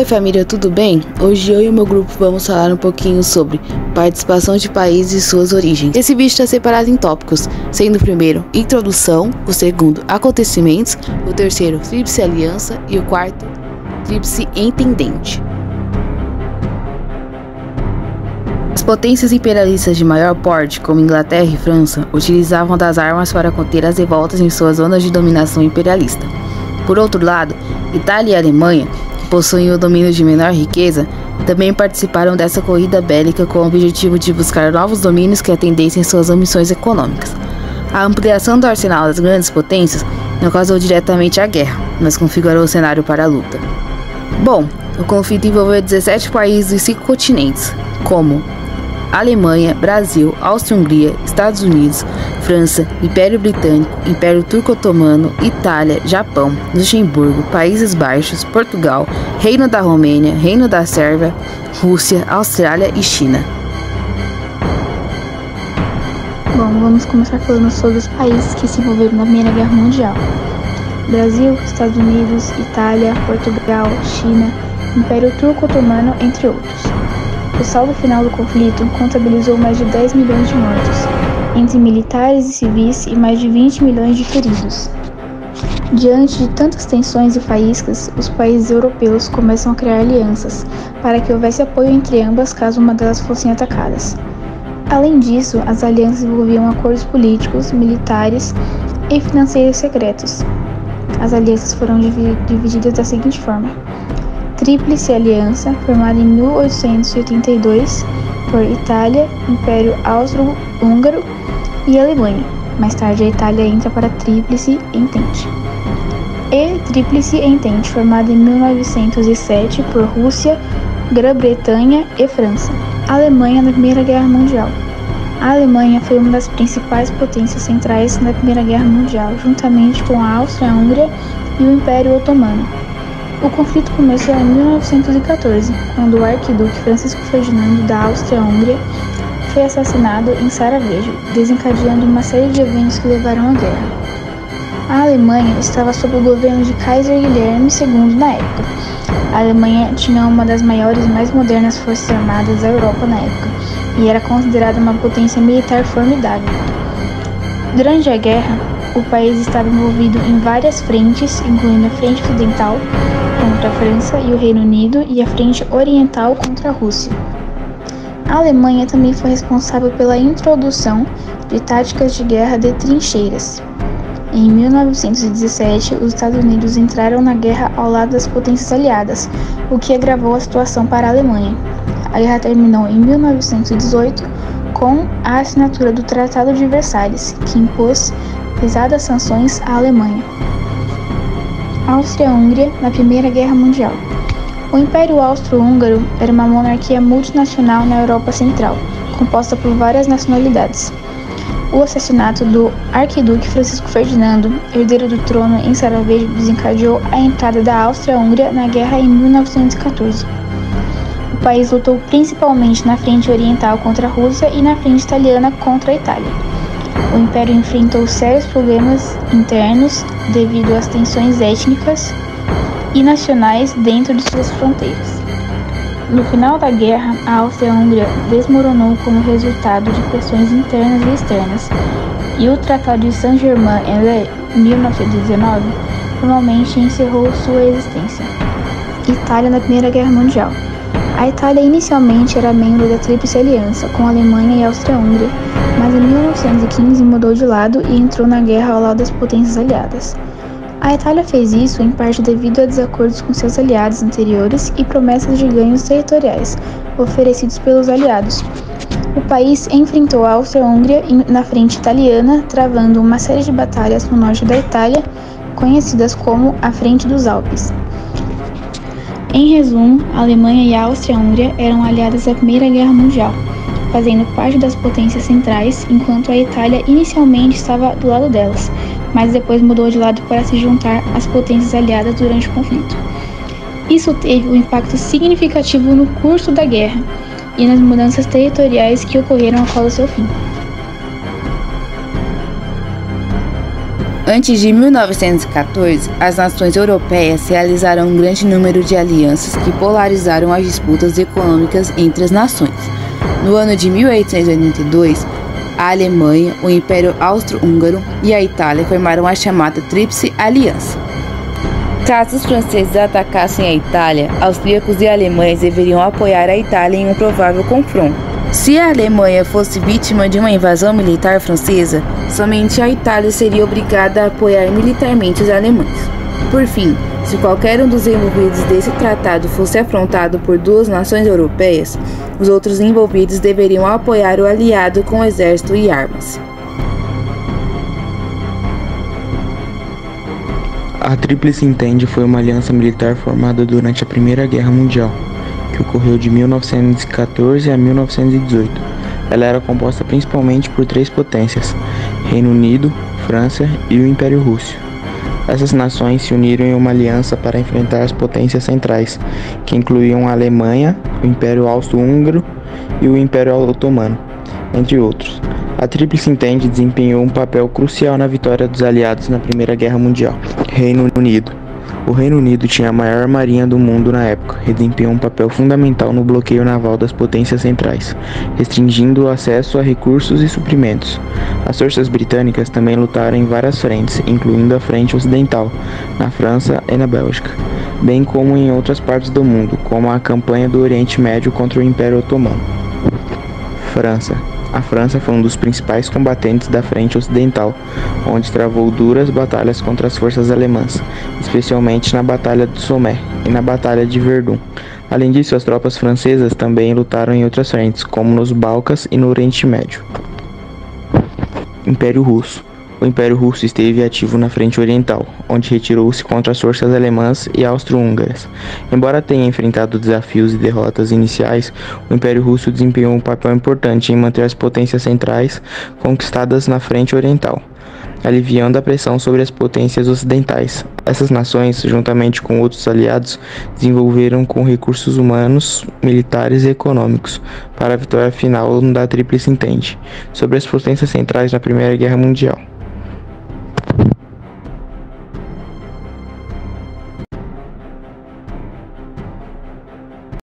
Oi família, tudo bem? Hoje eu e o meu grupo vamos falar um pouquinho sobre participação de países e suas origens. Esse vídeo está separado em tópicos, sendo o primeiro, introdução, o segundo, acontecimentos, o terceiro, tríplice aliança e o quarto, tríplice entendente. As potências imperialistas de maior porte, como Inglaterra e França, utilizavam das armas para conter as revoltas em suas zonas de dominação imperialista. Por outro lado, Itália e Alemanha, que possuem o domínio de menor riqueza, também participaram dessa corrida bélica com o objetivo de buscar novos domínios que atendessem suas ambições econômicas. A ampliação do arsenal das grandes potências não causou diretamente a guerra, mas configurou o cenário para a luta. Bom, o conflito envolveu 17 países dos 5 continentes, como Alemanha, Brasil, Áustria-Hungria, Estados Unidos, França, Império Britânico, Império Turco-Otomano, Itália, Japão, Luxemburgo, Países Baixos, Portugal, Reino da Romênia, Reino da Sérvia, Rússia, Austrália e China. Bom, vamos começar falando sobre os países que se envolveram na Primeira Guerra Mundial. Brasil, Estados Unidos, Itália, Portugal, China, Império Turco-Otomano, entre outros. O saldo final do conflito contabilizou mais de 10 milhões de mortos, entre militares e civis, e mais de 20 milhões de feridos. Diante de tantas tensões e faíscas, os países europeus começam a criar alianças para que houvesse apoio entre ambas caso uma delas fossem atacadas. Além disso, as alianças envolviam acordos políticos, militares e financeiros secretos. As alianças foram divididas da seguinte forma: Tríplice Aliança, formada em 1882 por Itália, Império Austro-Húngaro e Alemanha. Mais tarde, a Itália entra para a Tríplice Entente. E Tríplice Entente, formada em 1907 por Rússia, Grã-Bretanha e França. Alemanha na Primeira Guerra Mundial. A Alemanha foi uma das principais potências centrais na Primeira Guerra Mundial, juntamente com a Áustria-Hungria e o Império Otomano. O conflito começou em 1914, quando o arquiduque Francisco Ferdinando da Áustria-Hungria foi assassinado em Sarajevo, desencadeando uma série de eventos que levaram à guerra. A Alemanha estava sob o governo de Kaiser Guilherme II na época. A Alemanha tinha uma das maiores e mais modernas forças armadas da Europa na época, e era considerada uma potência militar formidável. Durante a guerra, o país estava envolvido em várias frentes, incluindo a Frente Ocidental contra a França e o Reino Unido e a Frente Oriental contra a Rússia. A Alemanha também foi responsável pela introdução de táticas de guerra de trincheiras. Em 1917, os Estados Unidos entraram na guerra ao lado das potências aliadas, o que agravou a situação para a Alemanha. A guerra terminou em 1918 com a assinatura do Tratado de Versalhes, que impôs pesadas sanções à Alemanha. Áustria-Hungria na Primeira Guerra Mundial. O Império Austro-Húngaro era uma monarquia multinacional na Europa Central, composta por várias nacionalidades. O assassinato do arquiduque Francisco Ferdinando, herdeiro do trono em Sarajevo, desencadeou a entrada da Áustria-Hungria na guerra em 1914. O país lutou principalmente na frente oriental contra a Rússia e na frente italiana contra a Itália. O Império enfrentou sérios problemas internos devido às tensões étnicas e nacionais dentro de suas fronteiras. No final da guerra, a Áustria-Hungria desmoronou como resultado de pressões internas e externas, e o Tratado de Saint-Germain-en-Laye, em 1919, formalmente encerrou sua existência. Itália na Primeira Guerra Mundial. A Itália inicialmente era membro da Tríplice Aliança com a Alemanha e a Áustria-Hungria, mas em 1915 mudou de lado e entrou na guerra ao lado das potências aliadas. A Itália fez isso em parte devido a desacordos com seus aliados anteriores e promessas de ganhos territoriais oferecidos pelos aliados. O país enfrentou a Áustria-Hungria na frente italiana, travando uma série de batalhas no norte da Itália, conhecidas como a Frente dos Alpes. Em resumo, a Alemanha e a Áustria-Hungria eram aliadas da Primeira Guerra Mundial, fazendo parte das potências centrais, enquanto a Itália inicialmente estava do lado delas, mas depois mudou de lado para se juntar às potências aliadas durante o conflito. Isso teve um impacto significativo no curso da guerra e nas mudanças territoriais que ocorreram após o seu fim. Antes de 1914, as nações europeias realizaram um grande número de alianças que polarizaram as disputas econômicas entre as nações. No ano de 1882, a Alemanha, o Império Austro-Húngaro e a Itália formaram a chamada Tríplice Aliança. Caso os franceses atacassem a Itália, austríacos e alemães deveriam apoiar a Itália em um provável confronto. Se a Alemanha fosse vítima de uma invasão militar francesa, somente a Itália seria obrigada a apoiar militarmente os alemães. Por fim, se qualquer um dos envolvidos desse tratado fosse afrontado por duas nações europeias, os outros envolvidos deveriam apoiar o aliado com exército e armas. A Tríplice Entente foi uma aliança militar formada durante a Primeira Guerra Mundial, que ocorreu de 1914 a 1918. Ela era composta principalmente por três potências: Reino Unido, França e o Império Russo. Essas nações se uniram em uma aliança para enfrentar as potências centrais, que incluíam a Alemanha, o Império Austro-Húngaro e o Império Otomano, entre outros. A Tríplice Entente desempenhou um papel crucial na vitória dos aliados na Primeira Guerra Mundial. Reino Unido. O Reino Unido tinha a maior marinha do mundo na época e desempenhou um papel fundamental no bloqueio naval das potências centrais, restringindo o acesso a recursos e suprimentos. As forças britânicas também lutaram em várias frentes, incluindo a Frente Ocidental, na França e na Bélgica, bem como em outras partes do mundo, como a campanha do Oriente Médio contra o Império Otomano. França. A França foi um dos principais combatentes da Frente Ocidental, onde travou duras batalhas contra as forças alemãs, especialmente na Batalha de Somme e na Batalha de Verdun. Além disso, as tropas francesas também lutaram em outras frentes, como nos Balcãs e no Oriente Médio. Império Russo. O Império Russo esteve ativo na Frente Oriental, onde retirou-se contra as forças alemãs e austro-húngaras. Embora tenha enfrentado desafios e derrotas iniciais, o Império Russo desempenhou um papel importante em manter as potências centrais conquistadas na Frente Oriental, aliviando a pressão sobre as potências ocidentais. Essas nações, juntamente com outros aliados, desenvolveram com recursos humanos, militares e econômicos para a vitória final da Tríplice Entente sobre as potências centrais na Primeira Guerra Mundial.